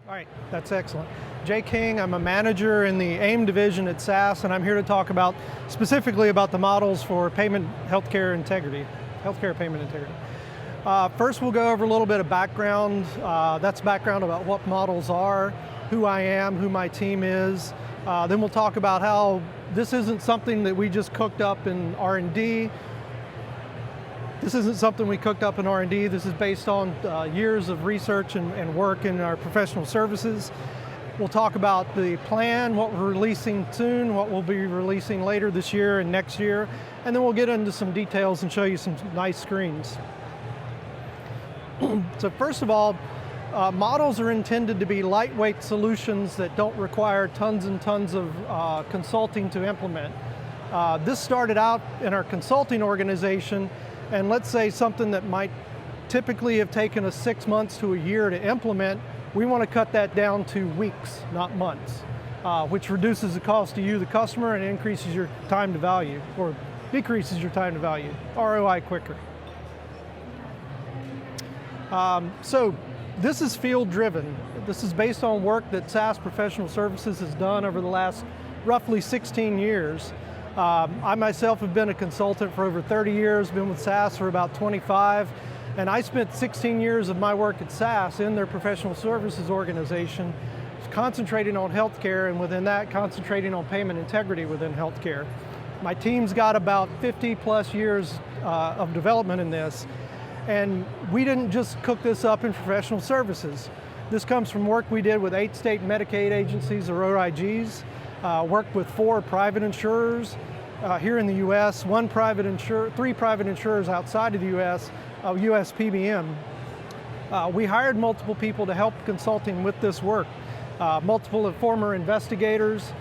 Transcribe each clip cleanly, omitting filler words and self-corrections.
All right, that's excellent. Jay King, I'm a manager in the AIM division at SAS, and I'm here to talk specifically about the models for healthcare payment integrity. First, we'll go over a little bit of background. That's background about what models are, who I am, who my team is. Then we'll talk about how this isn't something that we just cooked up in R&D. This isn't something we cooked up in R&D. This is based on years of research and work in our professional services. We'll talk about the plan, what we're releasing soon, what we'll be releasing later this year and next year, and then we'll get into some details and show you some nice screens. So first of all, models are intended to be lightweight solutions that don't require tons and tons of consulting to implement. This started out in our consulting organization, and let's say something that might typically have taken us 6 months to a year to implement, we want to cut that down to weeks, not months, which reduces the cost to you, the customer, and increases your time to value, or decreases your time to value, ROI quicker. So this is field driven. This is based on work that SAS Professional Services has done over the last roughly 16 years. I myself have been a consultant for over 30 years, been with SAS for about 25, and I spent 16 years of my work at SAS in their professional services organization, concentrating on healthcare, and within that, concentrating on payment integrity within healthcare. My team's got about 50 plus years of development in this, and we didn't just cook this up in professional services. This comes from work we did with 8 state Medicaid agencies, or OIGs, worked with 4 private insurers here in the US, 3 private insurers outside of the US, US PBM. We hired multiple people to help consulting with this work. Multiple former investigators,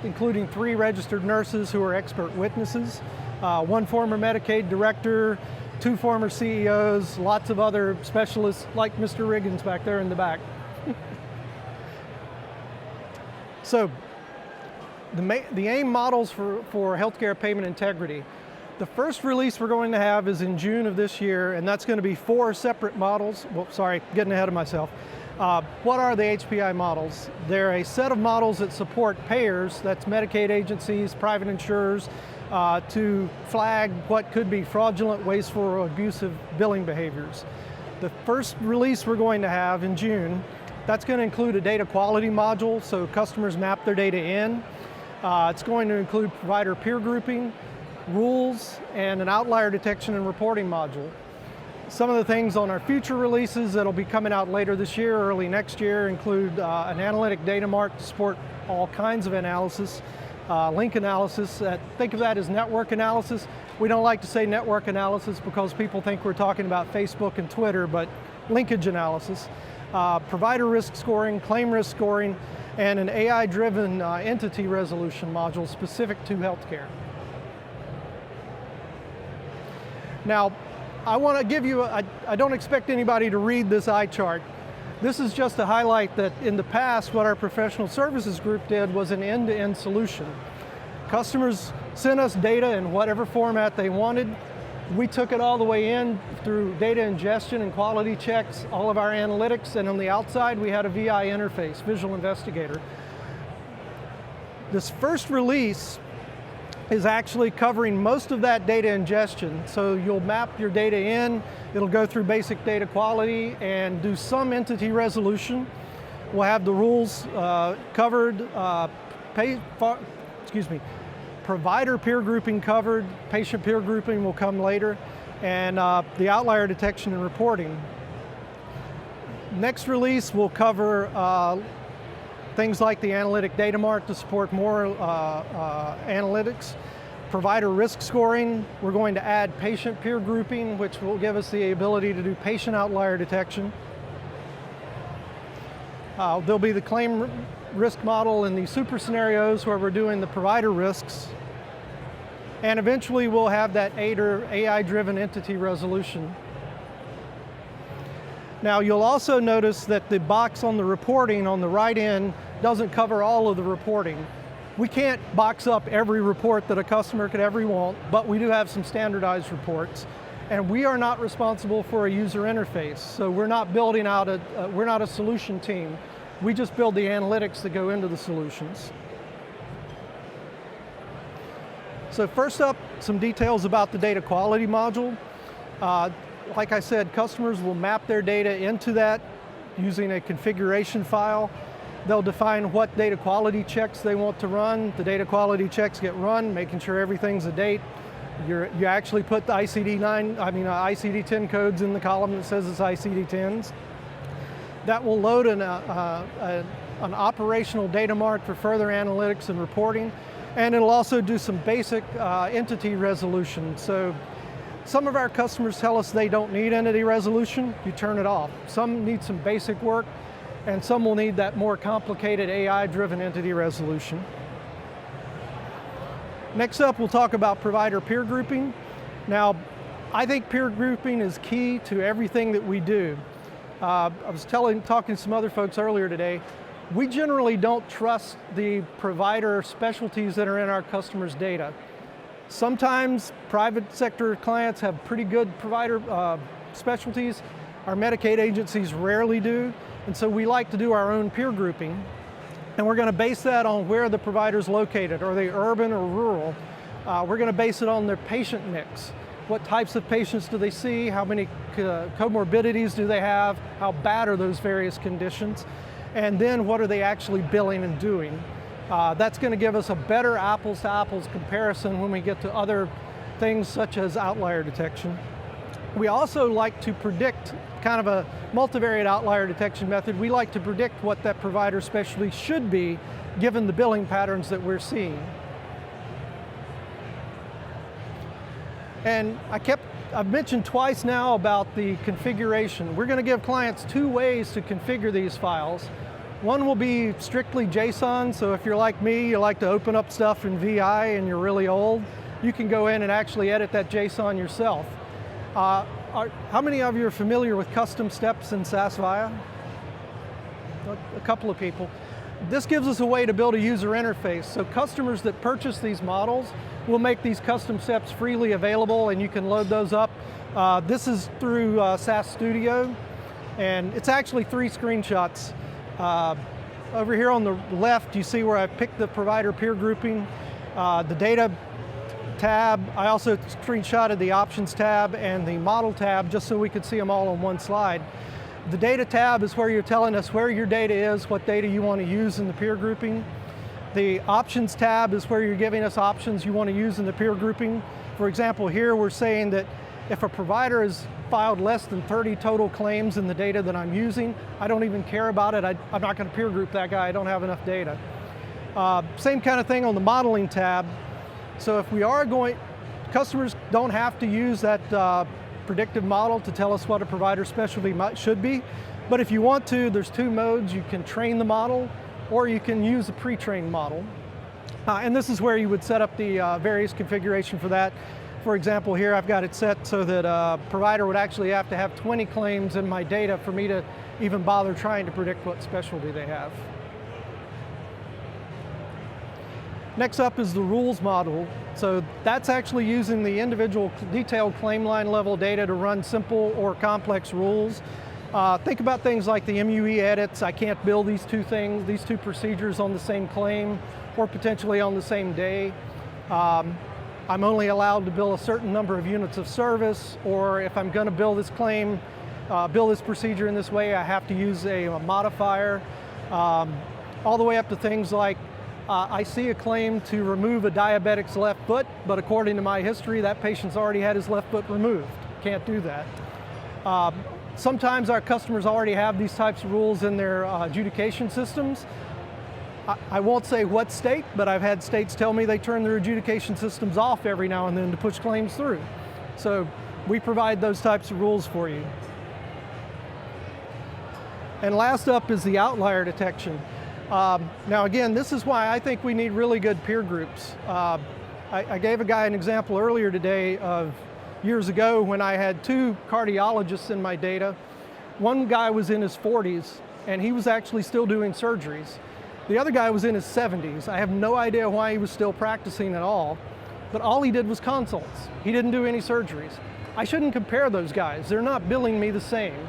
including 3 registered nurses who are expert witnesses, 1 former Medicaid director, 2 former CEOs, lots of other specialists like Mr. Riggins back there in the back. So, the AIM models for healthcare payment integrity. The first release we're going to have is in June of this year, and that's going to be 4 separate models. Well, sorry, getting ahead of myself. What are the HPI models? They're a set of models that support payers, that's Medicaid agencies, private insurers, to flag what could be fraudulent, wasteful, or abusive billing behaviors. The first release we're going to have in June, that's going to include a data quality module, so customers map their data in. It's going to include provider peer grouping, rules, and an outlier detection and reporting module. Some of the things on our future releases that'll be coming out later this year, early next year, include an analytic data mart to support all kinds of analysis, link analysis. Think of that as network analysis. We don't like to say network analysis because people think we're talking about Facebook and Twitter, but linkage analysis, provider risk scoring, claim risk scoring, and an AI-driven entity resolution module specific to healthcare. Now, I want to give you, I don't expect anybody to read this eye chart. This is just to highlight that in the past, what our professional services group did was an end-to-end solution. Customers sent us data in whatever format they wanted. We took it all the way in through data ingestion and quality checks, all of our analytics, and on the outside we had a VI interface, Visual Investigator. This first release is actually covering most of that data ingestion. So you'll map your data in, it'll go through basic data quality and do some entity resolution. We'll have the rules covered, provider peer grouping covered, patient peer grouping will come later, and the outlier detection and reporting. Next release will cover things like the analytic data mart to support more analytics, provider risk scoring. We're going to add patient peer grouping, which will give us the ability to do patient outlier detection. There'll be the claim risk model in the super scenarios where we're doing the provider risks. And eventually we'll have that AI-driven entity resolution. Now you'll also notice that the box on the reporting on the right end doesn't cover all of the reporting. We can't box up every report that a customer could ever want, but we do have some standardized reports. And we are not responsible for a user interface, so we're not building out we're not a solution team. We just build the analytics that go into the solutions. So first up, some details about the data quality module. Like I said, customers will map their data into that using a configuration file. They'll define what data quality checks they want to run. The data quality checks get run, making sure everything's a date. You actually put the ICD-10 codes in the column that says it's ICD-10s. That will load an operational data mart for further analytics and reporting, and it'll also do some basic entity resolution. So some of our customers tell us they don't need entity resolution. You turn it off. Some need some basic work, and some will need that more complicated AI-driven entity resolution. Next up, we'll talk about provider peer grouping. Now, I think peer grouping is key to everything that we do. I was talking to some other folks earlier today. We generally don't trust the provider specialties that are in our customers' data. Sometimes private sector clients have pretty good provider specialties. Our Medicaid agencies rarely do, and so we like to do our own peer grouping. And we're going to base that on where the provider's located. Are they urban or rural? We're going to base it on their patient mix. What types of patients do they see? How many comorbidities do they have? How bad are those various conditions? And then what are they actually billing and doing? That's going to give us a better apples-to-apples comparison when we get to other things such as outlier detection. We also like to predict, kind of a multivariate outlier detection method. We like to predict what that provider specialty should be given the billing patterns that we're seeing. And I've mentioned twice now about the configuration. We're going to give clients two ways to configure these files. One will be strictly JSON, so if you're like me, you like to open up stuff in VI and you're really old, you can go in and actually edit that JSON yourself. How many of you are familiar with custom steps in SAS Viya? A couple of people. This gives us a way to build a user interface. So customers that purchase these models will make these custom steps freely available, and you can load those up. This is through SAS Studio, and it's actually 3 screenshots. Over here on the left, you see where I picked the provider peer grouping, the data tab. I also screenshotted the options tab and the model tab just so we could see them all on one slide. The data tab is where you're telling us where your data is, what data you want to use in the peer grouping. The options tab is where you're giving us options you want to use in the peer grouping. For example, here we're saying that if a provider has filed less than 30 total claims in the data that I'm using, I don't even care about it. I'm not going to peer group that guy. I don't have enough data. Same kind of thing on the modeling tab. So if we are customers don't have to use that predictive model to tell us what a provider specialty should be. But if you want to, there's 2 modes. You can train the model, or you can use a pre-trained model. And this is where you would set up the various configuration for that. For example, here I've got it set so that a provider would actually have to have 20 claims in my data for me to even bother trying to predict what specialty they have. Next up is the rules model. So that's actually using the individual detailed claim line level data to run simple or complex rules. Think about things like the MUE edits. I can't bill these 2 things, these 2 procedures on the same claim or potentially on the same day. I'm only allowed to bill a certain number of units of service, or if I'm going to bill this claim, bill this procedure in this way, I have to use a modifier. All the way up to things like I see a claim to remove a diabetic's left foot, but according to my history, that patient's already had his left foot removed. Can't do that. Sometimes our customers already have these types of rules in their adjudication systems. I won't say what state, but I've had states tell me they turn their adjudication systems off every now and then to push claims through. So we provide those types of rules for you. And last up is the outlier detection. Now again, this is why I think we need really good peer groups. I gave a guy an example earlier today of years ago when I had 2 cardiologists in my data. One guy was in his 40s and he was actually still doing surgeries. The other guy was in his 70s. I have no idea why he was still practicing at all, but all he did was consults. He didn't do any surgeries. I shouldn't compare those guys. They're not billing me the same.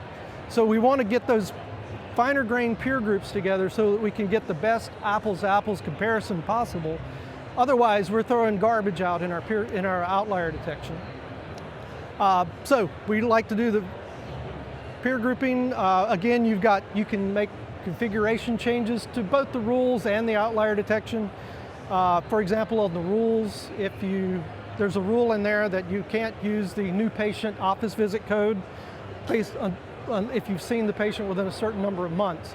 So we want to get those finer grained peer groups together so that we can get the best apples to apples comparison possible. Otherwise, we're throwing garbage out in our outlier detection. So we like to do the peer grouping. Again, you can make configuration changes to both the rules and the outlier detection. For example, on the rules, there's a rule in there that you can't use the new patient office visit code based on if you've seen the patient within a certain number of months.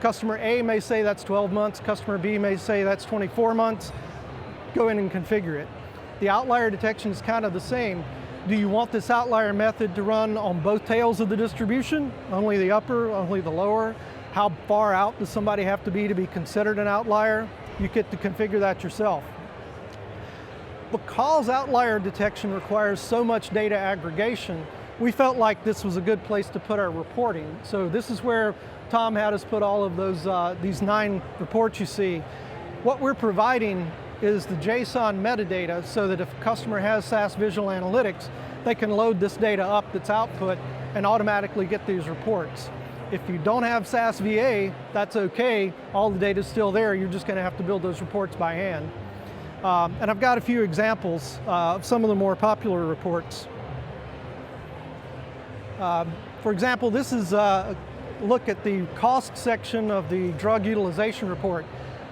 Customer A may say that's 12 months, customer B may say that's 24 months. Go in and configure it. The outlier detection is kind of the same. Do you want this outlier method to run on both tails of the distribution? Only the upper, only the lower? How far out does somebody have to be considered an outlier? You get to configure that yourself. Because outlier detection requires so much data aggregation, we felt like this was a good place to put our reporting. So this is where Tom had us put all of these 9 reports you see. What we're providing is the JSON metadata so that if a customer has SAS Visual Analytics, they can load this data up that's output and automatically get these reports. If you don't have SAS VA, that's okay. All the data's still there. You're just going to have to build those reports by hand. And I've got a few examples of some of the more popular reports. For example, this is a look at the cost section of the drug utilization report.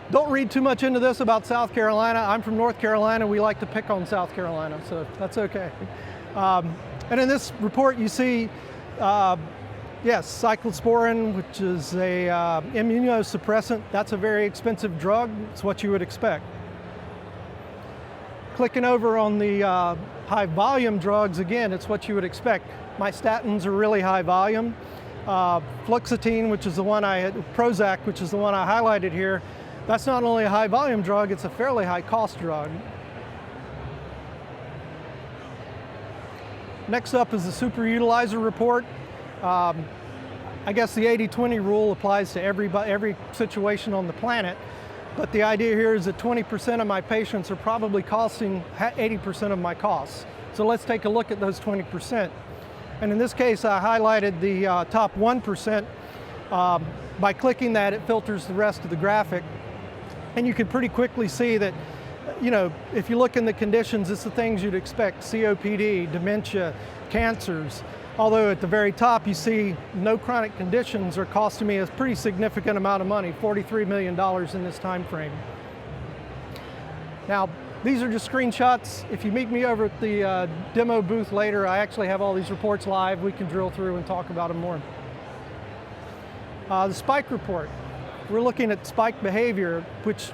Don't read too much into this about South Carolina. I'm from North Carolina. We like to pick on South Carolina, so that's okay. And in this report, you see, yes, cyclosporin, which is a immunosuppressant. That's a very expensive drug. It's what you would expect. Clicking over on the high volume drugs, again, it's what you would expect. My statins are really high volume. Fluoxetine, which is the one Prozac, which is the one I highlighted here, that's not only a high volume drug, it's a fairly high cost drug. Next up is the super utilizer report. I guess the 80-20 rule applies to every situation on the planet, but the idea here is that 20% of my patients are probably costing 80% of my costs. So let's take a look at those 20%. And in this case, I highlighted the top 1%. By clicking that, it filters the rest of the graphic. And you can pretty quickly see that, if you look in the conditions, it's the things you'd expect: COPD, dementia, cancers. Although at the very top, you see no chronic conditions are costing me a pretty significant amount of money, $43 million in this time frame. Now, these are just screenshots. If you meet me over at the demo booth later, I actually have all these reports live. We can drill through and talk about them more. The spike report. We're looking at spike behavior, which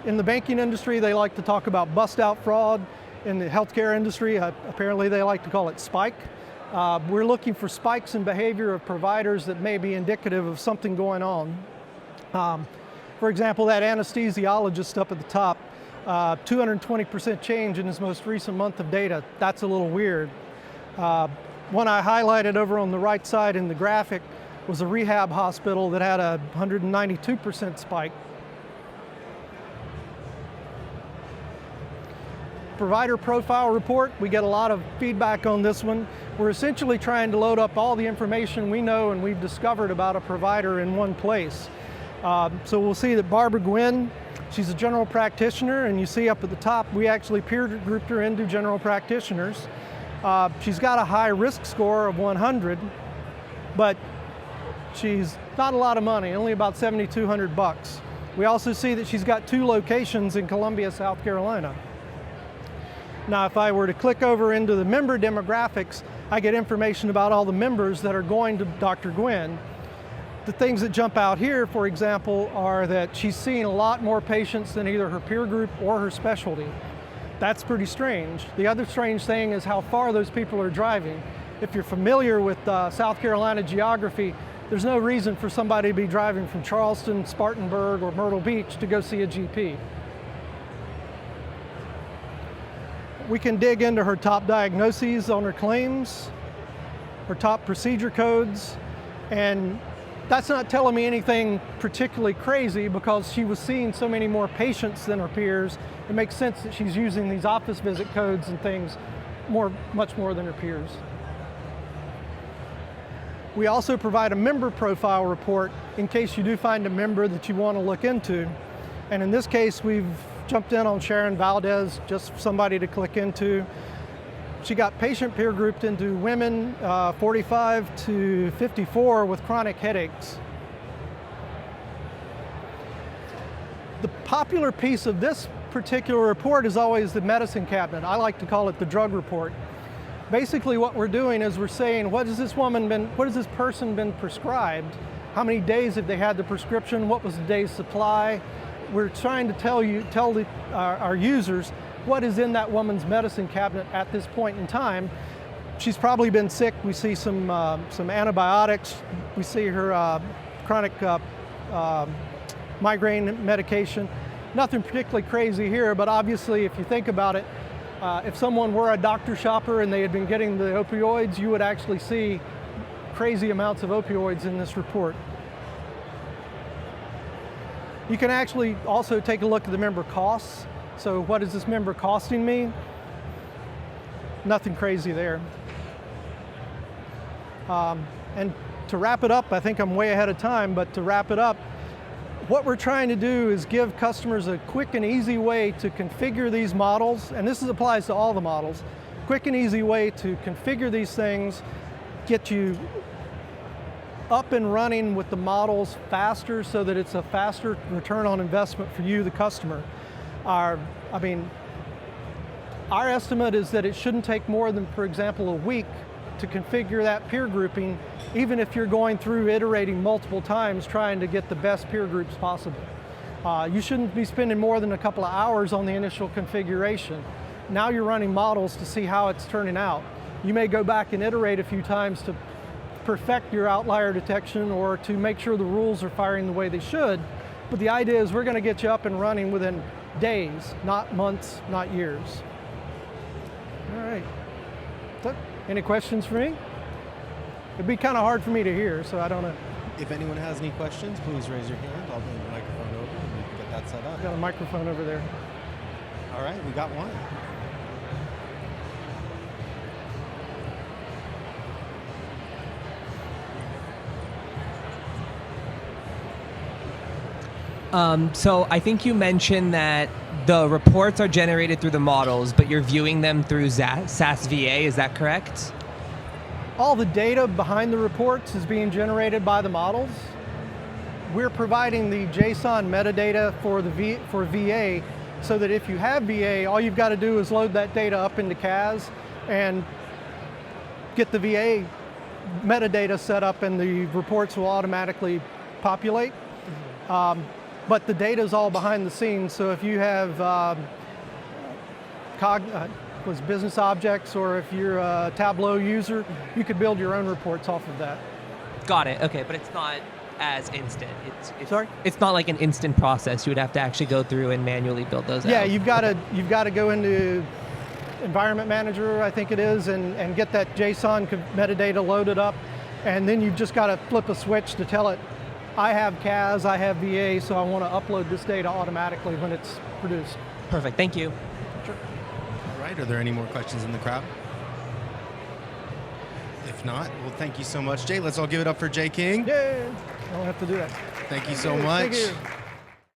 in the banking industry, they like to talk about bust-out fraud. In the healthcare industry, apparently they like to call it spike. We're looking for spikes in behavior of providers that may be indicative of something going on. For example, that anesthesiologist up at the top, 220% change in his most recent month of data. That's a little weird. One I highlighted over on the right side in the graphic was a rehab hospital that had a 192% spike. Provider profile report, we get a lot of feedback on this one. We're essentially trying to load up all the information we know and we've discovered about a provider in one place. So we'll see that Barbara Gwynn, she's a general practitioner, and you see up at the top, we actually peer grouped her into general practitioners. She's got a high risk score of 100, but she's not a lot of money, only about $7,200. We also see that she's got 2 locations in Columbia, South Carolina. Now, if I were to click over into the member demographics, I get information about all the members that are going to Dr. Gwynn. The things that jump out here, for example, are that she's seeing a lot more patients than either her peer group or her specialty. That's pretty strange. The other strange thing is how far those people are driving. If you're familiar with South Carolina geography, there's no reason for somebody to be driving from Charleston, Spartanburg, or Myrtle Beach to go see a GP. We can dig into her top diagnoses on her claims, her top procedure codes, and that's not telling me anything particularly crazy because she was seeing so many more patients than her peers. It makes sense that she's using these office visit codes and things much more than her peers. We also provide a member profile report in case you do find a member that you want to look into. And in this case, we've jumped in on Sharon Valdez, just somebody to click into. She got patient peer grouped into women 45 to 54 with chronic headaches. The popular piece of this particular report is always the medicine cabinet. I like to call it the drug report. Basically what we're doing is we're saying, what has this person been prescribed? How many days have they had the prescription? What was the day's supply? We're trying to tell our users what is in that woman's medicine cabinet at this point in time. She's probably been sick. We see some antibiotics. We see her chronic migraine medication. Nothing particularly crazy here, but obviously if you think about it, if someone were a doctor shopper and they had been getting the opioids, you would actually see crazy amounts of opioids in this report. You can actually also take a look at the member costs. So what is this member costing me? Nothing crazy there. And to wrap it up, I think I'm way ahead of time, but to wrap it up, what we're trying to do is give customers a quick and easy way to configure these models, and this applies to all the models, quick and easy way to configure these things, get you up and running with the models faster so that it's a faster return on investment for you, the customer. Our estimate is that it shouldn't take more than, for example, a week to configure that peer grouping, even if you're going through iterating multiple times trying to get the best peer groups possible. You shouldn't be spending more than a couple of hours on the initial configuration. Now you're running models to see how it's turning out. You may go back and iterate a few times to perfect your outlier detection or to make sure the rules are firing the way they should, but the idea is we're going to get you up and running within days, not months, not years. All right. So, any questions for me? It'd be kind of hard for me to hear, so I don't know. If anyone has any questions, please raise your hand. I'll bring the microphone over and we can get that set up. Got a microphone over there. All right, we got one. So I think you mentioned that the reports are generated through the models, but you're viewing them through SAS VA, is that correct? All the data behind the reports is being generated by the models. We're providing the JSON metadata for VA, so that if you have VA, all you've got to do is load that data up into CAS and get the VA metadata set up and the reports will automatically populate. But the data is all behind the scenes, so if you have business objects or if you're a Tableau user, you could build your own reports off of that. Got it, okay, but it's not as instant. Sorry? It's not like an instant process. You would have to actually go through and manually build those out. Yeah, you've got to go into Environment Manager, I think it is, and get that JSON metadata loaded up, and then you've just got to flip a switch to tell it, I have CAS, I have VA, so I want to upload this data automatically when it's produced. Perfect, thank you. Sure. All right, are there any more questions in the crowd? If not, well, thank you so much, Jay. Let's all give it up for Jay King. Yay! I don't have to do that. Thank you so much. Thank you.